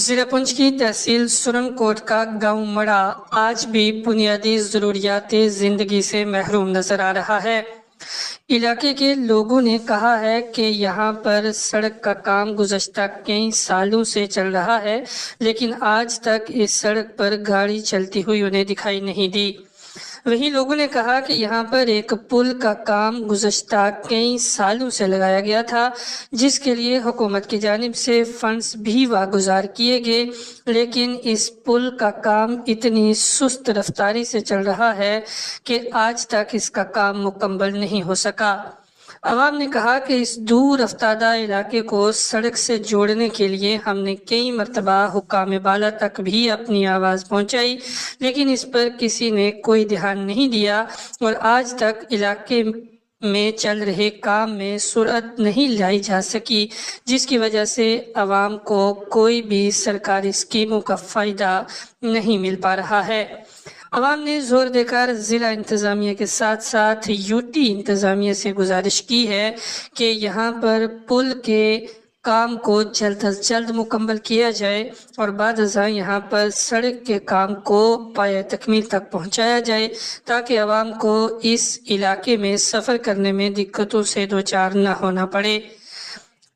जिला पुंछ की तहसील सुरनकोट का गांव मड़ा आज भी बुनियादी ज़रूरियात ज़िंदगी से महरूम नज़र आ रहा है। इलाके के लोगों ने कहा है कि यहाँ पर सड़क का काम गुज़श्ता कई सालों से चल रहा है, लेकिन आज तक इस सड़क पर गाड़ी चलती हुई उन्हें दिखाई नहीं दी। वहीं लोगों ने कहा कि यहाँ पर एक पुल का काम गुज़श्ता कई सालों से लगाया गया था, जिसके लिए हुकूमत की जानिब से फंड्स भी वागुजार किए गए, लेकिन इस पुल का काम इतनी सुस्त रफ्तारी से चल रहा है कि आज तक इसका काम मुकम्मल नहीं हो सका। अवाम ने कहा कि इस दूर अफ्तादा इलाके को सड़क से जोड़ने के लिए हमने कई मरतबा हुक्काम बाला तक भी अपनी आवाज़ पहुंचाई, लेकिन इस पर किसी ने कोई ध्यान नहीं दिया और आज तक इलाके में चल रहे काम में सुरअत नहीं लाई जा सकी, जिसकी वजह से अवाम को कोई भी सरकारी स्कीमों का फ़ायदा नहीं मिल पा रहा है। अवाम ने जोर देकर ज़िला इंतज़ामिया के साथ साथ यूटी इंतज़ामिया से गुजारिश की है कि यहाँ पर पुल के काम को जल्द अज जल्द मुकम्मल किया जाए और बाद अज़ां यहाँ पर सड़क के काम को पाया तकमील तक पहुँचाया जाए, ताकि अवाम को इस इलाके में सफ़र करने में दिक्कतों से दो चार न होना पड़े।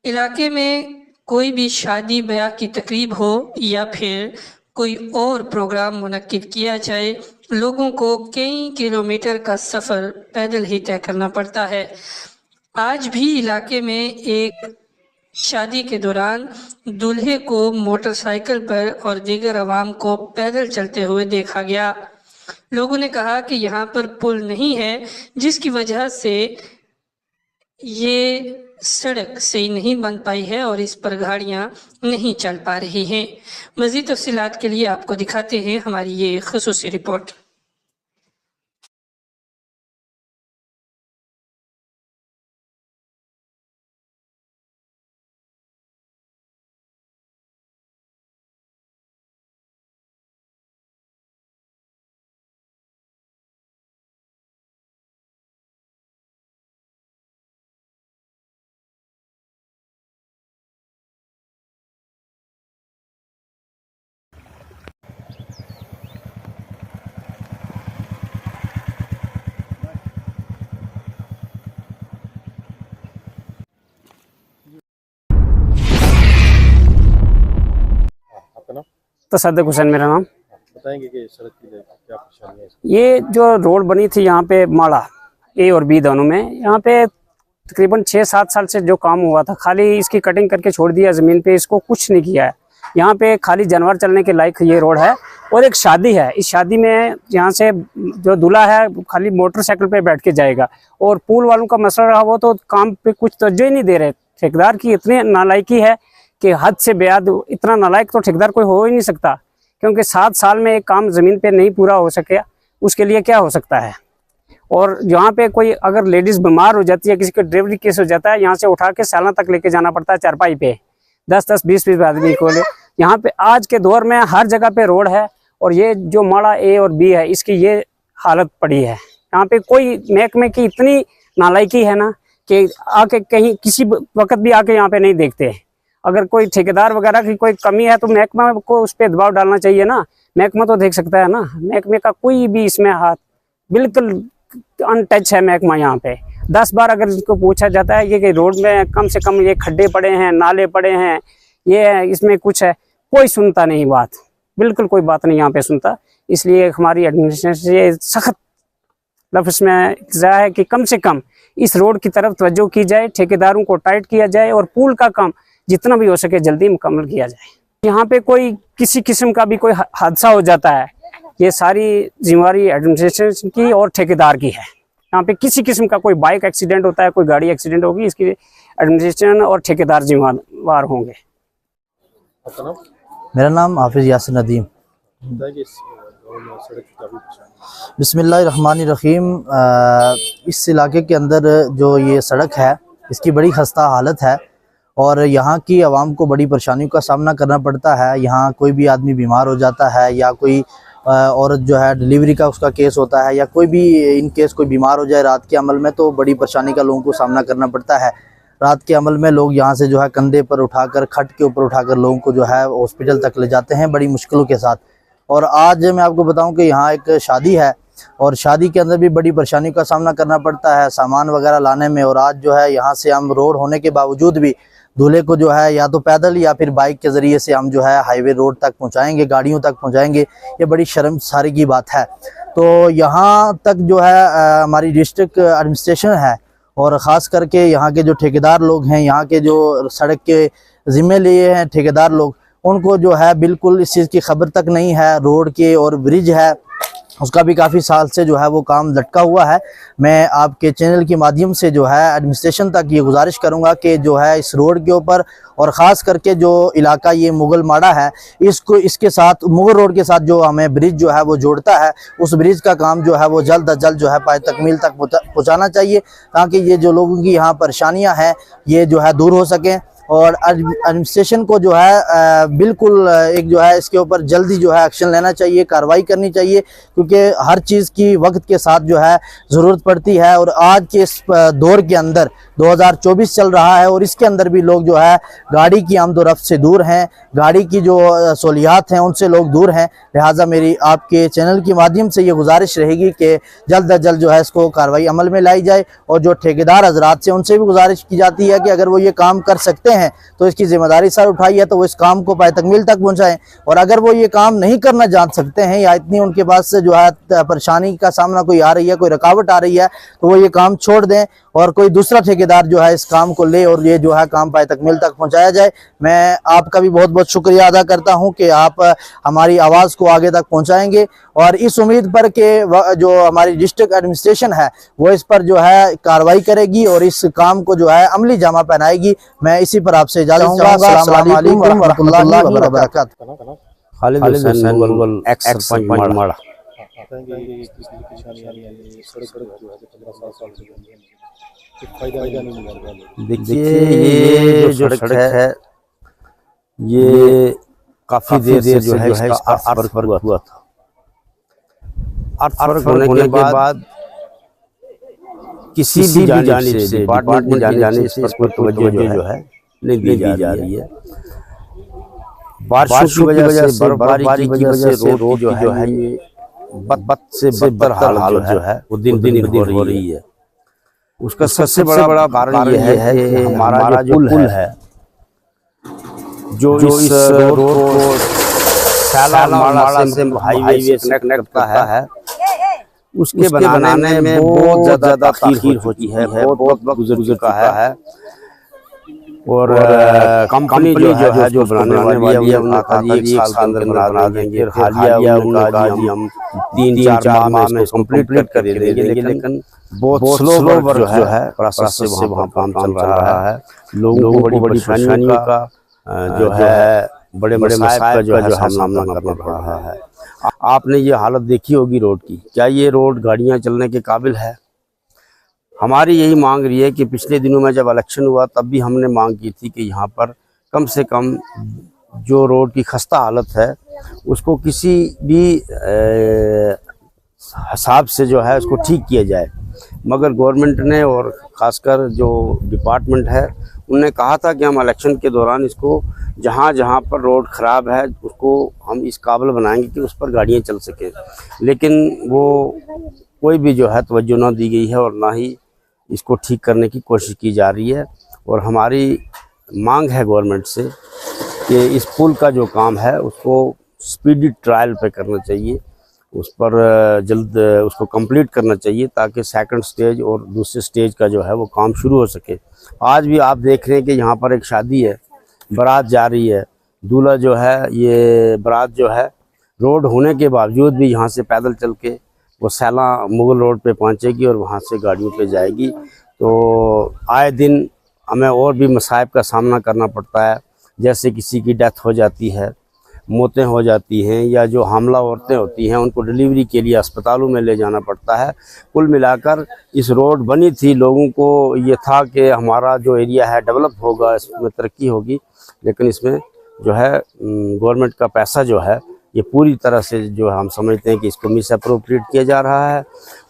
इलाके में कोई भी शादी ब्याह की तकरीब हो या फिर कोई और प्रोग्राम मुनक्किद किया जाए, लोगों को कई किलोमीटर का सफ़र पैदल ही तय करना पड़ता है। आज भी इलाके में एक शादी के दौरान दूल्हे को मोटरसाइकिल पर और दीगर अवाम को पैदल चलते हुए देखा गया। लोगों ने कहा कि यहाँ पर पुल नहीं है, जिसकी वजह से ये सड़क सही नहीं बन पाई है और इस पर गाड़ियाँ नहीं चल पा रही हैं। मज़ीद तफ़सीलात के लिए आपको दिखाते हैं हमारी ये ख़ुसूसी रिपोर्ट। तसद्दुक़ हुसैन मेरा नाम। बताएंगे कि सड़क की क्या परेशानी है? ये जो रोड बनी थी यहाँ पे माड़ा ए और बी दोनों में, यहाँ पे तकरीबन 6-7 साल से जो काम हुआ था, खाली इसकी कटिंग करके छोड़ दिया ज़मीन पे, इसको कुछ नहीं किया है। यहाँ पे खाली जानवर चलने के लायक ये रोड है और एक शादी है। इस शादी में यहाँ से जो दूल्हा है खाली मोटरसाइकिल पे बैठ के जाएगा और पुल वालों का मसला रहा, वो तो काम पे कुछ तवज्जो ही नहीं दे रहे। ठेकेदार की इतनी नालायकी है कि हद से बेहद, इतना नालायक तो ठेकेदार कोई हो ही नहीं सकता, क्योंकि 7 साल में एक काम ज़मीन पे नहीं पूरा हो सके, उसके लिए क्या हो सकता है। और यहाँ पे कोई अगर लेडीज़ बीमार हो जाती है, किसी का डिलीवरी केस हो जाता है, यहाँ से उठा के सालाना तक लेके जाना पड़ता है चारपाई पे, 10-10, 20-20 आदमी को ले। यहाँ पे आज के दौर में हर जगह पे रोड है और ये जो माड़ा ए और बी है, इसकी ये हालत पड़ी है। यहाँ पे कोई महकमे की इतनी नालायकी है ना कि आके कहीं किसी वक्त भी आके यहाँ पे नहीं देखते। अगर कोई ठेकेदार वगैरह की कोई कमी है तो महकमा को उस पर दबाव डालना चाहिए ना, महकमा तो देख सकता है ना। महकमे का कोई भी इसमें हाथ, बिल्कुल अनटच है महकमा। यहाँ पे 10 बार अगर इसको पूछा जाता है ये कि रोड में कम से कम ये खड्डे पड़े हैं, नाले पड़े हैं, ये इसमें कुछ है, कोई सुनता नहीं बात, बिल्कुल कोई बात नहीं यहाँ पे सुनता। इसलिए हमारी एडमिनिस्ट्रेशन से सख्त लफ्ज़ में इल्ज़ाम है कि कम से कम इस रोड की तरफ तवज्जो की जाए, ठेकेदारों को टाइट किया जाए और पुल का काम जितना भी हो सके जल्दी मुकम्मल किया जाए। यहाँ पे कोई किसी किस्म का भी कोई हादसा हो जाता है, ये सारी जिम्मेवारी एडमिनिस्ट्रेशन की और ठेकेदार की है। यहाँ पे किसी किस्म का कोई बाइक एक्सीडेंट होता है, कोई गाड़ी एक्सीडेंट होगी, इसकी एडमिनिस्ट्रेशन और ठेकेदार जिम्मेवार होंगे। आपका नाम? मेरा नाम हाफिज़ यासिर नदीम। बताएंगे इस गाँव में सड़क की क्या परेशानी? बिस्मिल्लाहिर्रहमानिर्रहीम। इस इलाके के अंदर जो ये सड़क है, इसकी बड़ी खस्ता हालत है और यहाँ की आवाम को बड़ी परेशानियों का सामना करना पड़ता है। यहाँ कोई भी आदमी बीमार हो जाता है या कोई औरत जो है डिलीवरी का उसका केस होता है या कोई भी इन केस कोई बीमार हो जाए रात के अमल में, तो बड़ी परेशानी का लोगों को सामना करना पड़ता है। रात के अमल में लोग यहाँ से जो है कंधे पर उठाकर, खट के ऊपर उठाकर लोगों को जो है हॉस्पिटल तक ले जाते हैं बड़ी मुश्किलों के साथ। और आज मैं आपको बताऊं कि यहाँ एक शादी है और शादी के अंदर भी बड़ी परेशानी का सामना करना पड़ता है सामान वगैरह लाने में। और आज जो है यहाँ से हम रोड होने के बावजूद भी दूल्हे को जो है या तो पैदल या फिर बाइक के ज़रिए से हम जो है हाईवे रोड तक पहुँचाएंगे, गाड़ियों तक पहुँचाएंगे। ये बड़ी शर्मसारी की बात है। तो यहाँ तक जो है हमारी डिस्ट्रिक्ट एडमिनिस्ट्रेशन है और ख़ास करके यहाँ के जो ठेकेदार लोग हैं, यहाँ के जो सड़क के ज़िम्मे लिए हैं ठेकेदार लोग, उनको जो है बिल्कुल इस चीज़ की खबर तक नहीं है। रोड के और ब्रिज है उसका भी काफ़ी साल से जो है वो काम लटका हुआ है। मैं आपके चैनल के माध्यम से जो है एडमिनिस्ट्रेशन तक ये गुजारिश करूंगा कि जो है इस रोड के ऊपर और ख़ास करके जो इलाका ये मुगल माड़ा है, इसके साथ मुगल रोड के साथ जो हमें ब्रिज जो है वो जोड़ता है, उस ब्रिज का काम जो है वो जल्द अज जल्द जो है पाए तकमील तक पहुँचाना चाहिए, ताकि ये जो लोगों की यहाँ परेशानियाँ हैं ये जो है दूर हो सकें। और एडमिनिस्ट्रेशन को जो है बिल्कुल एक जो है इसके ऊपर जल्दी जो है एक्शन लेना चाहिए, कार्रवाई करनी चाहिए, क्योंकि हर चीज़ की वक्त के साथ जो है ज़रूरत पड़ती है। और आज के इस दौर के अंदर 2024 चल रहा है और इसके अंदर भी लोग जो है गाड़ी की आमदोरफ्त से दूर हैं, गाड़ी की जो सहूलियात हैं उनसे लोग दूर हैं। लिहाजा मेरी आपके चैनल के माध्यम से ये गुजारिश रहेगी कि जल्द अज जल्द जो है इसको कार्रवाई अमल में लाई जाए। और जो ठेकेदार हजरात से उनसे भी गुजारिश की जाती है कि अगर वो ये काम कर सकते हैं तो इसकी जिम्मेदारी सर उठाई है तो वो इस काम को पाए तकमील तक पहुंचाएं। और अगर वो ये काम नहीं करना जान सकते हैं या इतनी उनके पास से जो है परेशानी का सामना कोई आ रही है, कोई रुकावट आ रही है, तो वो ये काम छोड़ दें और कोई दूसरा ठेकेदार जो है इस काम को ले और ये जो है काम पाए तकमील तक पहुंचाया जाए। मैं आपका भी बहुत बहुत शुक्रिया अदा करता हूं कि आप हमारी आवाज़ को आगे तक पहुंचाएंगे और इस उम्मीद पर कि जो हमारी डिस्ट्रिक्ट एडमिनिस्ट्रेशन है वो इस पर जो है कार्रवाई करेगी और इस काम को जो है अमली जामा पहनाएगी। मैं इसी पर आपसे इजाज़त चाहूंगा। अस्सलाम वालेकुम व रहमतुल्लाहि व बरकातहू। खालिद हुसैन मुगल एक्स सरपंच माड़ा। देखिए ये जो सड़क है ये काफी देर से जो है इसका अर्थ हुआ था। अर्थ होने के बाद किसी भी जानिब से डिपार्टमेंट जानिब से इस पर तवज्जो जो है नहीं दी जा रही है। बारिश की वजह से, बर्फबारी की वजह से रोड जो है ये बद से बदतर हालत जो है वो दिन दिन हो रही है। उसका सबसे बड़ा कारण ये है कि हमारा जो पुल है जो इस रोड को माड़ा से हाईवे से कनेक्ट करता है, उसके बनाने में बहुत ज्यादा ताख़ीर होती है, बहुत वक्त गुजर चुका है। और कंपनी जो है जो बनाने वाली है उन्होंने कहा था 1 साल के अंदर बना देंगे। हालिया उनका जी हम 3-4 माह में कंप्लीट कर देंगे, लेकिन बहुत स्लो वर्क जो है प्रोसेस से वहाँ काम चल रहा है। लोगों को बड़ी परेशानियों का जो है बड़े मसाइब का जो है सामना करना पड़ रहा है। आपने ये हालत देखी होगी रोड की, क्या ये रोड गाड़ियाँ चलने के काबिल है? हमारी यही मांग रही है कि पिछले दिनों में जब इलेक्शन हुआ तब भी हमने मांग की थी कि यहाँ पर कम से कम जो रोड की खस्ता हालत है उसको किसी भी हिसाब से जो है उसको ठीक किया जाए। मगर गवर्नमेंट ने और ख़ासकर जो डिपार्टमेंट है उन्होंने कहा था कि हम इलेक्शन के दौरान इसको जहाँ जहाँ पर रोड ख़राब है उसको हम इस काबिल बनाएंगे कि उस पर गाड़ियाँ चल सकें, लेकिन वो कोई भी जो है तवज्जो ना दी गई है और ना ही इसको ठीक करने की कोशिश की जा रही है। और हमारी मांग है गवर्नमेंट से कि इस पुल का जो काम है उसको स्पीडी ट्रायल पे करना चाहिए, उस पर जल्द उसको कंप्लीट करना चाहिए ताकि सेकंड स्टेज और दूसरे स्टेज का जो है वो काम शुरू हो सके। आज भी आप देख रहे हैं कि यहाँ पर एक शादी है, बारात जा रही है, दूल्हा जो है ये बारात जो है रोड होने के बावजूद भी यहाँ से पैदल चल के वो सैला मुगल रोड पे पहुँचेगी और वहाँ से गाड़ियों पे जाएगी। तो आए दिन हमें और भी मसाइब का सामना करना पड़ता है, जैसे किसी की डेथ हो जाती है, मौतें हो जाती हैं, या जो हामला औरतें होती हैं उनको डिलीवरी के लिए अस्पतालों में ले जाना पड़ता है। कुल मिलाकर इस रोड बनी थी, लोगों को ये था कि हमारा जो एरिया है डेवलप होगा, इसमें तरक्की होगी, लेकिन इसमें जो है गवर्नमेंट का पैसा जो है ये पूरी तरह से जो हम समझते हैं कि इसको मिस अप्रोप्रिएट किया जा रहा है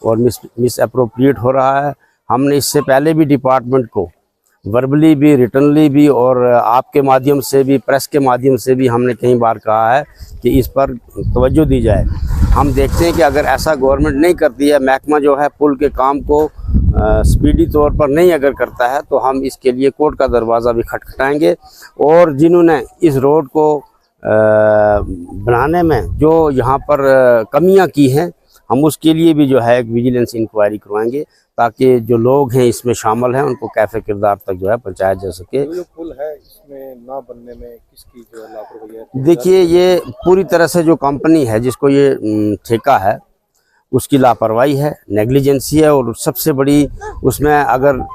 और मिस अप्रोप्रिएट हो रहा है। हमने इससे पहले भी डिपार्टमेंट को वर्बली भी, रिटनली भी और आपके माध्यम से भी, प्रेस के माध्यम से भी हमने कई बार कहा है कि इस पर तवज्जो दी जाए। हम देखते हैं कि अगर ऐसा गवर्नमेंट नहीं करती है, महकमा जो है पुल के काम को स्पीडी तौर पर नहीं अगर करता है, तो हम इसके लिए कोर्ट का दरवाज़ा भी खटखटाएंगे। और जिन्होंने इस रोड को बनाने में जो यहाँ पर कमियाँ की हैं, हम उसके लिए भी जो है एक विजिलेंस इंक्वायरी करवाएंगे, ताकि जो लोग हैं इसमें शामिल हैं उनको कैफे किरदार तक जो है पहुँचाया जा सके। जो पुल है इसमें ना बनने में किसकी जो लापरवाही है? देखिए, ये पूरी तरह से जो कंपनी है जिसको ये ठेका है उसकी लापरवाही है, नेग्लिजेंसी है। और सबसे बड़ी उसमें अगर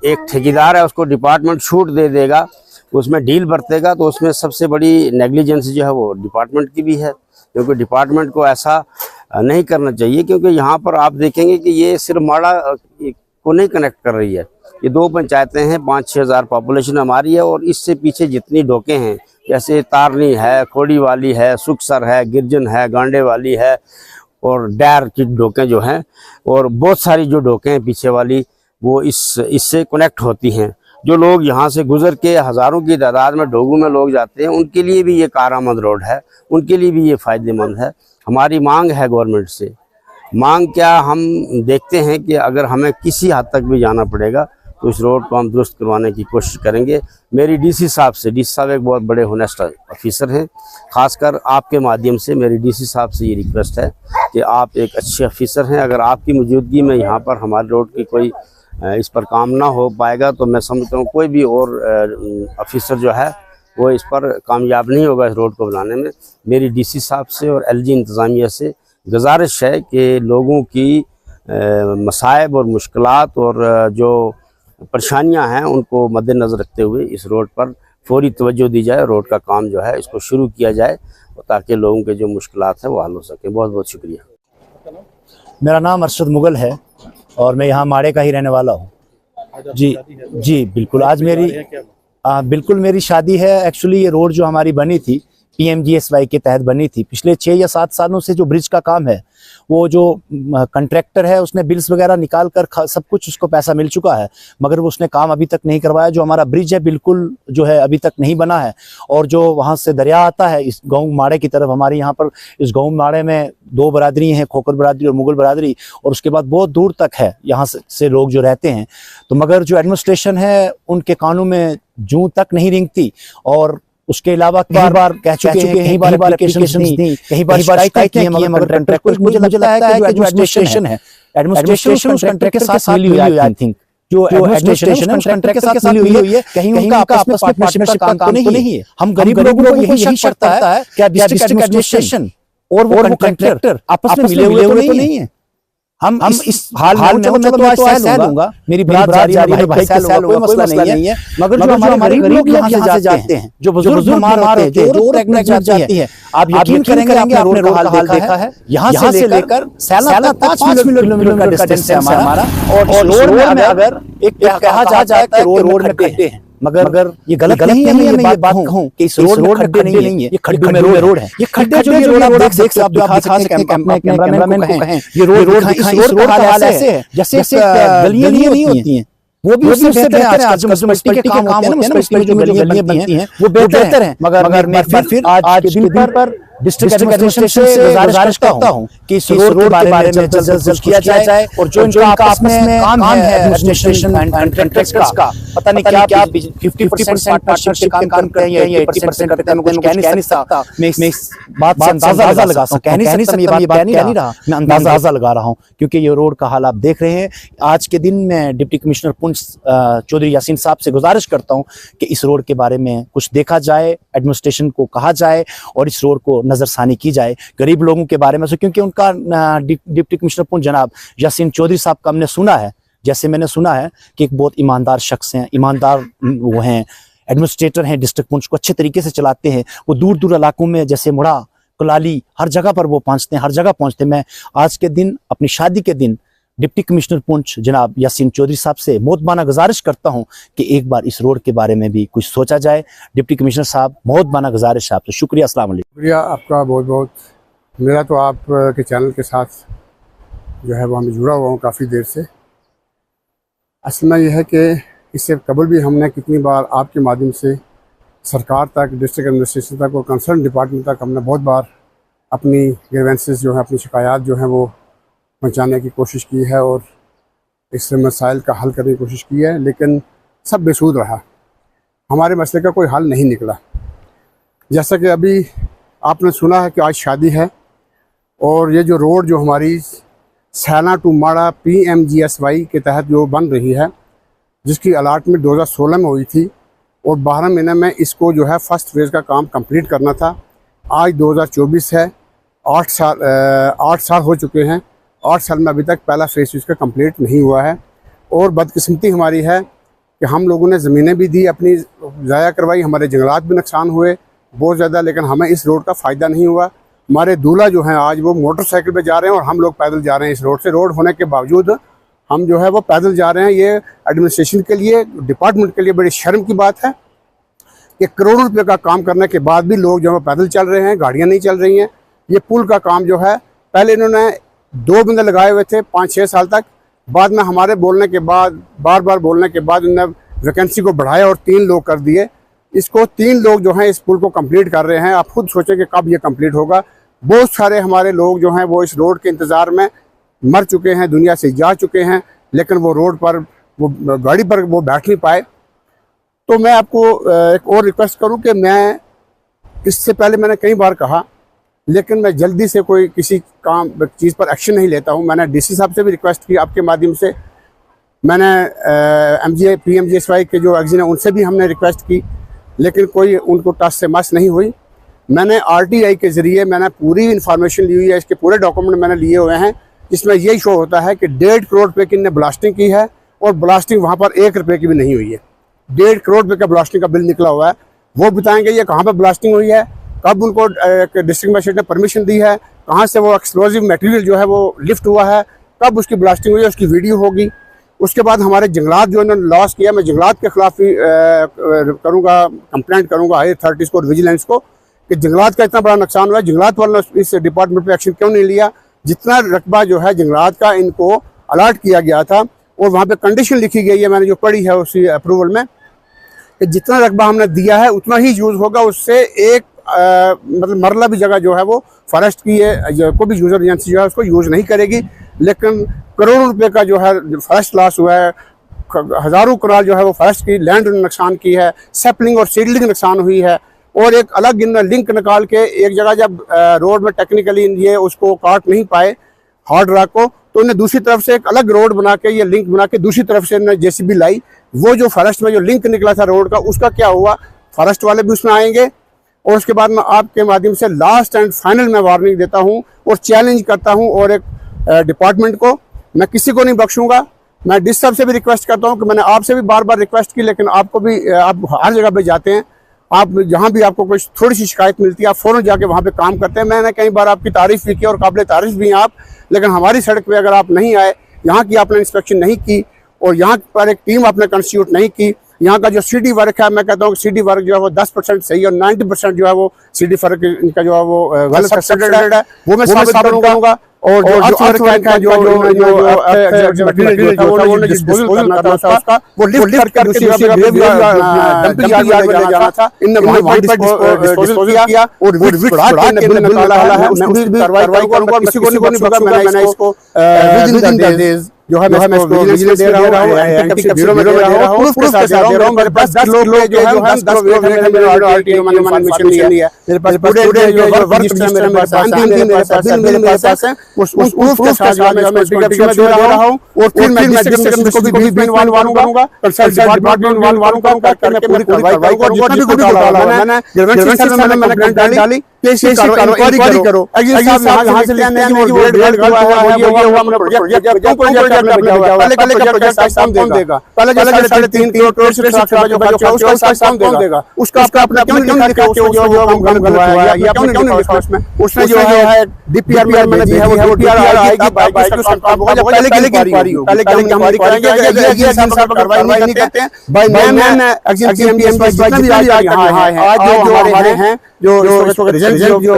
एक ठेकेदार है उसको डिपार्टमेंट छूट दे देगा, उसमें डील बरतेगा, तो उसमें सबसे बड़ी नेग्लिजेंसी जो है वो डिपार्टमेंट की भी है, क्योंकि डिपार्टमेंट को ऐसा नहीं करना चाहिए। क्योंकि यहाँ पर आप देखेंगे कि ये सिर्फ माड़ा को नहीं कनेक्ट कर रही है, ये 2 पंचायतें हैं, 5-6 हज़ार पॉपुलेशन हमारी है, और इससे पीछे जितनी डोके हैं जैसे तारनी है, खोड़ी वाली है, सुखसर है, गिरजन है, गांडे वाली है और डैर की डोकें जो हैं, और बहुत सारी जो डोकें हैं पीछे वाली, वो इससे कनेक्ट होती हैं। जो लोग यहाँ से गुजर के हज़ारों की तादाद में डोगू में लोग जाते हैं, उनके लिए भी ये कारआमद रोड है, उनके लिए भी ये फ़ायदेमंद है। हमारी मांग है गवर्नमेंट से, मांग क्या, हम देखते हैं कि अगर हमें किसी हद तक भी जाना पड़ेगा तो इस रोड को हम दुरुस्त करवाने की कोशिश करेंगे। मेरी डीसी साहब से, डीसी साहब एक बहुत बड़े होनेस्ट ऑफिसर हैं, खासकर आपके माध्यम से मेरी डीसी साहब से ये रिक्वेस्ट है कि आप एक अच्छे ऑफिसर हैं, अगर आपकी मौजूदगी में यहाँ पर हमारे रोड की कोई इस पर काम ना हो पाएगा, तो मैं समझता हूँ कोई भी और ऑफिसर जो है वो इस पर कामयाब नहीं होगा इस रोड को बनाने में। मेरी डीसी साहब से और एलजी इंतज़ामिया से गुजारिश है कि लोगों की मसाइब और मुश्किलात और जो परेशानियां हैं उनको मद्देनज़र रखते हुए इस रोड पर फौरी तवज्जो दी जाए, रोड का काम जो है इसको शुरू किया जाए, ताकि लोगों के जो मुश्किलात हैं वो हल हो सके। बहुत बहुत शुक्रिया। मेरा नाम अरशद मुगल है और मैं यहाँ माड़े का ही रहने वाला हूँ। जी बिल्कुल, आज मेरी बिल्कुल मेरी शादी है। एक्चुअली ये रोड जो हमारी बनी थी PMGSY के तहत बनी थी, पिछले 6 या 7 सालों से जो ब्रिज का काम है, वो जो कंट्रैक्टर है उसने बिल्स वगैरह निकाल कर सब कुछ उसको पैसा मिल चुका है, मगर वो उसने काम अभी तक नहीं करवाया। जो हमारा ब्रिज है बिल्कुल जो है अभी तक नहीं बना है, और जो वहाँ से दरिया आता है इस गाँव माड़े की तरफ, हमारे यहाँ पर इस गाँव माड़े में 2 बरादरी हैं, खोखर बरादरी और मुगल बरादरी, और उसके बाद बहुत दूर तक है यहाँ से लोग जो रहते हैं। तो मगर जो एडमिनिस्ट्रेशन है उनके कानों में जूं तक नहीं रेंगती, और उसके अलावा कई बार कह चुके हैं, कई बार एप्लीकेशंस दी, कई बार शिकायतें की हैं, मगर कंट्रैक्टर को मुझे लगता है कि जो एडमिनिस्ट्रेशन है, एडमिनिस्ट्रेशन उस कंट्रैक्टर के साथ मिली हुई है। आई थिंक जो एडमिनिस्ट्रेशन है उस कंट्रैक्टर के साथ मिली हुई है, कहीं उनका आपस में पार्टनरशिप का काम तो नहीं है। हम गरीब लोगों को यही शक पड़ता है कि डिस्ट्रिक्ट एडमिनिस्ट्रेशन और वो कंट्रैक्टर आपस में मिले हुए तो नहीं है। हम इस हाल में तो आज सह लूंगा, मेरी बात जारी है, भाई सह लूंगा, कोई मसला नहीं है। मगर जो हमारे गरीब लोग यहाँ से जाते हैं, जो बुजुर्ग बीमार होते हैं, जो प्रेग्नेंट जाती है, आप यकीन करेंगे आपने रोड का हाल देखा है। यहाँ से लेकर सैला तक 5 किलोमीटर का डिस्टेंस है हमारा, और रोड में अगर एक कहा जाता है कि रोड में खड्डे हैं, मगर ये गलत नहीं है। मैं ये बात कहूं कि इस रोड में खड्डे नहीं है, ये खड्डे में रोड है। ये खड्डे जो ये रोड आप देख सकते हैं, आप दिखा सकते हैं अपने कैमरामैन को कहें, ये रोड इस रोड का हाल ऐसे है जैसे गलियां नहीं होती हैं, वो भी उससे बेहतर है। आज जो म्युनिसिपैलिटी के काम होते हैं ना, म्युनिसिपैलिटी जो गलियां बनती हैं वो बेहतर है। मगर मैं फिर आज के दिन पर डिस्ट्रिक्ट एडमिनिस्ट्रेशन से गुजारिश करता हूं कि इस रोड के बारे में जल्द किया जाए, और जो इनका आपस में काम है एडमिनिस्ट्रेशन एंड कंट्रैक्टर्स का, पता नहीं क्या 50% पार्टनरशिप से काम करते हैं या 80% करते हैं, मैं कुछ कह नहीं सकता। मैं इस बात से अंदाजा लगा सकता हूं, कह नहीं सकता, ये बात कह नहीं रहा, मैं अंदाजा लगा रहा हूं, क्योंकि ये रोड का हाल आप देख रहे हैं। आज के दिन मैं डिप्टी कमिश्नर पुंछ चौधरी यासीन साहब से गुजारिश करता हूं कि इस रोड के बारे में कुछ देखा जाए, एडमिनिस्ट्रेशन को कहा जाए और इस रोड को नजरसानी की जाए गरीब लोगों के बारे में से, क्योंकि उनका डिप्टी कमिश्नर पुंछ जनाब यासीन चौधरी साहब का हमने सुना है, जैसे मैंने सुना है कि एक बहुत ईमानदार शख्स हैं, ईमानदार वो हैं, एडमिनिस्ट्रेटर हैं, डिस्ट्रिक्ट पुंछ को अच्छे तरीके से चलाते हैं। वो दूर दूर इलाकों में जैसे मुड़ा, कुलाली, हर जगह पर वो पहुंचते हैं, हर जगह पहुंचते हैं। मैं आज के दिन अपनी शादी के दिन डिप्टी कमिश्नर पुंछ जनाब यासीन चौधरी साहब से मोहतबाना गुजारिश करता हूं कि एक बार इस रोड के बारे में भी कुछ सोचा जाए। डिप्टी कमिश्नर साहब, मोहतबाना गुजारिश आपसे, शुक्रिया। अस्सलाम वालेकुम। शुक्रिया आपका बहुत बहुत। मेरा तो आप के चैनल के साथ जो है वो मैं जुड़ा हुआ हूँ काफ़ी देर से। असल में यह है कि इससे कबल भी हमने कितनी बार आपके माध्यम से सरकार तक, डिस्ट्रिक्ट एडमिनिस्ट्रेशन तक और कंसर्न डिपार्टमेंट तक हमने बहुत बार अपनी ग्रीवेंसेस जो हैं, अपनी शिकायत जो हैं वो पहुंचाने की कोशिश की है और इस मसाइल का हल करने की कोशिश की है, लेकिन सब बेसूद रहा। हमारे मसले का कोई हल नहीं निकला। जैसा कि अभी आपने सुना है कि आज शादी है और ये जो रोड जो हमारी सैना टू माड़ा PMGSY के तहत जो बन रही है, जिसकी अलॉटमेंट 2016 में हुई थी और 12 महीने में इसको जो है फर्स्ट फेज़ का काम कंप्लीट करना था। आज 2024 है, 8 साल हो चुके हैं। 8 साल में अभी तक पहला फेज़ इसका कंप्लीट नहीं हुआ है। और बदकिस्मती हमारी है कि हम लोगों ने ज़मीनें भी दी, अपनी ज़ाया करवाई, हमारे जंगलात भी नुकसान हुए बहुत ज़्यादा, लेकिन हमें इस रोड का फ़ायदा नहीं हुआ। हमारे दूल्हा जो हैं आज वो मोटरसाइकिल पे जा रहे हैं और हम लोग पैदल जा रहे हैं इस रोड से। रोड होने के बावजूद हम जो है वो पैदल जा रहे हैं। ये एडमिनिस्ट्रेशन के लिए, डिपार्टमेंट के लिए बड़ी शर्म की बात है कि करोड़ों रुपये का काम करने के बाद भी लोग जो है पैदल चल रहे हैं, गाड़ियाँ नहीं चल रही हैं। ये पुल का काम जो है पहले इन्होंने 2 बंदे लगाए हुए थे 5-6 साल तक, बाद में हमारे बोलने के बाद, बार बार बोलने के बाद उन्होंने वैकेंसी को बढ़ाया और 3 लोग कर दिए। इसको 3 लोग जो हैं इस पुल को कंप्लीट कर रहे हैं। आप खुद सोचें कि कब ये कंप्लीट होगा। बहुत सारे हमारे लोग जो हैं वो इस रोड के इंतज़ार में मर चुके हैं, दुनिया से जा चुके हैं, लेकिन वो रोड पर, वो गाड़ी पर वो बैठ नहीं पाए। तो मैं आपको एक और रिक्वेस्ट करूं कि मैं इससे पहले मैंने कई बार कहा, लेकिन मैं जल्दी से कोई किसी काम चीज़ पर एक्शन नहीं लेता हूं। मैंने DC साहब से भी रिक्वेस्ट की आपके माध्यम से, मैंने PMGSY के जो एग्जीन है उनसे भी हमने रिक्वेस्ट की, लेकिन कोई उनको टस से मस नहीं हुई। मैंने RTI के ज़रिए मैंने पूरी इन्फॉर्मेशन ली हुई है, इसके पूरे डॉक्यूमेंट मैंने लिए हुए हैं, जिसमें यही शो होता है कि 1.5 करोड़ रुपये की इन्होंने ब्लास्टिंग की है और ब्लास्टिंग वहाँ पर 1 रुपये की भी नहीं हुई है। 1.5 करोड़ रुपये का ब्लास्टिंग का बिल निकला हुआ है। वो बताएंगे ये कहाँ पर ब्लास्टिंग हुई है, कब उनको डिस्ट्रिक्ट मजिस्ट्रेट ने परमिशन दी है, कहाँ से वो एक्सप्लोजिव मटेरियल जो है वो लिफ्ट हुआ है, कब उसकी ब्लास्टिंग हुई है, उसकी वीडियो होगी। उसके बाद हमारे जंगलात जो इन्होंने लॉस किया, मैं जंगलात के खिलाफ भी करूँगा, कंप्लेंट करूँगा हायर अथॉरिटीज़ को और विजिलेंस को कि जंगलात का इतना बड़ा नुकसान हुआ है, जंगलात वालों ने इस डिपार्टमेंट पे एक्शन क्यों नहीं लिया। जितना रकबा जो है जंगलात का इनको अलॉट किया गया था और वहाँ पे कंडीशन लिखी गई है, मैंने जो पढ़ी है उसी अप्रूवल में, कि जितना रकबा हमने दिया है उतना ही यूज़ होगा। उससे एक मतलब मरला भी जगह जो है वो फॉरेस्ट की है, कोई भी यूज़र एजेंसी जो है उसको यूज़ नहीं करेगी। लेकिन करोड़ों रुपए का जो है फॉरेस्ट लॉस हुआ है, हज़ारों कनाल जो है वो फॉरेस्ट की लैंड नुकसान की है, सैपलिंग और सीडलिंग नुकसान हुई है। और एक अलग लिंक निकाल के एक जगह जब रोड में टेक्निकली ये उसको काट नहीं पाए हार्ड रॉक को, तो उन्हें दूसरी तरफ से एक अलग रोड बना के, ये लिंक बना के दूसरी तरफ से इन्होंने JCB लाई। वो जो फॉरेस्ट में जो लिंक निकला था रोड का, उसका क्या हुआ, फॉरेस्ट वाले भी उसमें आएंगे। और उसके बाद मैं आपके माध्यम से लास्ट एंड फाइनल में वार्निंग देता हूँ और चैलेंज करता हूँ, और एक डिपार्टमेंट को, मैं किसी को नहीं बख्शूंगा। मैं DIS साहब से भी रिक्वेस्ट करता हूँ कि मैंने आपसे भी बार बार रिक्वेस्ट की, लेकिन आपको भी, आप हर जगह पे जाते हैं, आप जहाँ भी आपको कोई थोड़ी सी शिकायत मिलती है आप फ़ौरन जाके वहाँ पे काम करते हैं। मैंने कई बार आपकी तारीफ़ भी की और काबिल तारीफ़ भी हैं आप, लेकिन हमारी सड़क पे अगर आप नहीं आए, यहाँ की आपने इंस्पेक्शन नहीं की और यहाँ पर एक टीम आपने कंस्टिट्यूट नहीं की, यहाँ का जो CD वर्क है, मैं कहता हूँ कि CD वर्क जो है वो 10% सही है और 90% जो है वो CD वर्क इनका जो है वो गलत कंसिडर्ड है। वो मैं साबित करूँगा। और जो अर्थ वर्क है, जो मटेरियल डिस्पोजल करना था उसका, वो लिफ्ट करके दूसरी डंपिंग यार्ड में ले जाना था, इनने वहीं पर डिस्पोजल किया और वो बढ़ा के बिल निकाला है। मैं उस कार्रवाई करूंगा, किसी को नहीं बख्शूंगा। मैंने इसको विदिन द डेज जो है मैं इसको विजिलेंस दे रहा हूँ, एंटी करप्शन ब्यूरो में दे रहा हूँ, प्रूफ के साथ दे रहा हूँ। मेरे पास 10 लोग जो है 10 लोग मेरे RTI में इन्फॉर्मेशन लिया है, मेरे पास पूरे जो वर्क रजिस्टर मेरे पास है, उस प्रूफ के साथ मैं इसको दे रहा हूँ। और फिर मैं डिस्ट्रिक्ट को भी इन्वॉल्व करूंगा, कंसल्ट डिपार्टमेंट इन्वॉल्व करूंगा, करके पूरी कार्रवाई करूंगा। जितना भी घोटाला मैंने ग्रीवेंस सेक्शन में मैंने कंप्लेंट डाली, इंक्वायरी करो। यहाँ से लिखते हैं कि वो डेढ़ हुआ है, ये हुआ, हमने प्रोजेक्ट देगा, पहले जो 3.5 करोड़ से जो बचा उसका हिसाब कौन देगा, उसका अपना क्यों नहीं लिखा कि जो हम गलत हुआ है, या क्यों नहीं लिखा उसमें। उसने जो है DPR मैंने दी है, वो DPR आएगी, पहले की इंक्वायरी होगी, पहले की इंक्वायरी करेंगे। ये कार्रवाई नहीं करते हैं भाई। मैं एक्जिक्यूटिव जितना भी आज यहाँ है, आज जो हमारे हैं, जो रिजल्ट जो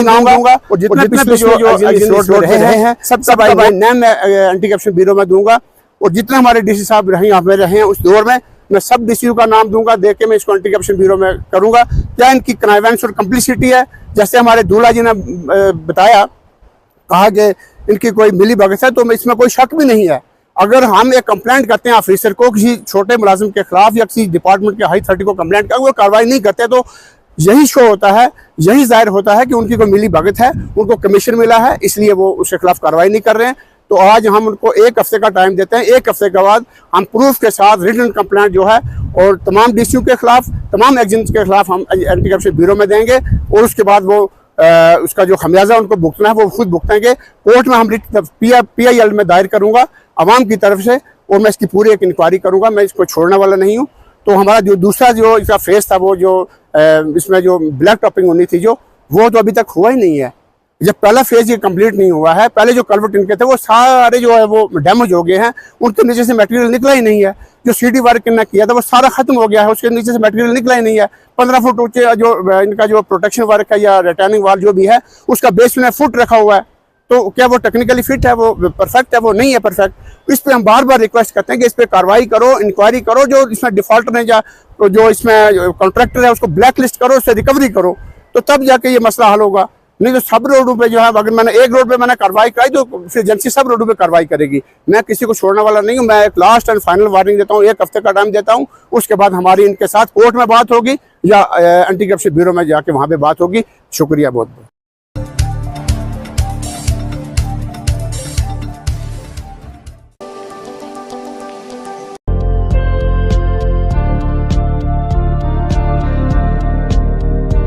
नाम दूंगा, और जितने पिछले जो रोड रहे हैं सबका भाई नाम मैं एंटी करप्शन ब्यूरो में दूंगा। और जितने हमारे डीसी साहब रहे हैं उस दौर में, मैं सब डीसीयू का नाम दूंगा, देख के मैं इसको एंटी करप्शन ब्यूरो में करूंगा। क्या इनकी कनाइवेंस और कंप्लिसिटी है, जैसे हमारे दूल्हा जी ने बताया, कहा कि इनकी कोई मिली भगत है, तो इसमें कोई शक भी नहीं है। अगर हम एक कंप्लेंट करते हैं ऑफिसर को किसी छोटे मुलाजिम के खिलाफ या किसी डिपार्टमेंट के हाई अथॉरिटी को कंप्लेंट कर, वो कार्रवाई नहीं करते, तो यही शो होता है, यही जाहिर होता है कि उनकी कोई मिली भगत है, उनको कमीशन मिला है, इसलिए वो उसके खिलाफ कार्रवाई नहीं कर रहे हैं। तो आज हम उनको 1 हफ्ते का टाइम देते हैं। 1 हफ्ते के बाद हम प्रूफ के साथ रिटन कंप्लेंट जो है और तमाम डीसीयू के खिलाफ, तमाम एजेंट्स के खिलाफ हम एंटी करप्शन ब्यूरो में देंगे, और उसके बाद वो उसका जो खमियाजा उनको भुगतना है वो खुद भुगतेंगे। कोर्ट में हम PIL में दायर करूंगा अवाम की तरफ से, और मैं इसकी पूरी एक इंक्वायरी करूंगा, मैं इसको छोड़ने वाला नहीं हूँ। तो हमारा जो दूसरा जो इसका फेस था, वो जो इसमें जो ब्लैक टॉपिंग होनी थी, जो वो तो अभी तक हुआ ही नहीं है। जब पहला फेज ये कंप्लीट नहीं हुआ है, पहले जो कल्वर्ट इनके थे वो सारे जो है वो डैमेज हो गए हैं, उनके नीचे से मटेरियल निकला ही नहीं है। जो सीडी वर्क इन्होंने किया था वो सारा खत्म हो गया है, उसके नीचे से मटेरियल निकला ही नहीं है। 15 फुट ऊंचे जो इनका जो प्रोटेक्शन वर्क है या रिटर्निंग वाल जो भी है, उसका बेस में फुट रखा हुआ है। तो क्या वो टेक्निकली फिट है, वो परफेक्ट है? वो नहीं है परफेक्ट। इस पे हम बार बार रिक्वेस्ट करते हैं कि इस पे कार्रवाई करो, इंक्वायरी करो, जो इसमें डिफॉल्टर है या जो इसमें कॉन्ट्रैक्टर है उसको ब्लैक लिस्ट करो, उससे रिकवरी करो, तो तब जाके ये मसला हल होगा। नहीं तो सब रोडों पे जो है, अगर मैंने एक रोड पे मैंने कार्रवाई कराई तो फिर एजेंसी सब रोडों पे कार्रवाई करेगी। मैं किसी को छोड़ने वाला नहीं हूँ। मैं एक लास्ट एंड फाइनल वार्निंग देता हूँ, 1 हफ्ते का टाइम देता हूँ, उसके बाद हमारी इनके साथ कोर्ट में बात होगी या एंटी करप्शन ब्यूरो में जाके वहाँ पे बात होगी। शुक्रिया बहुत बहुत।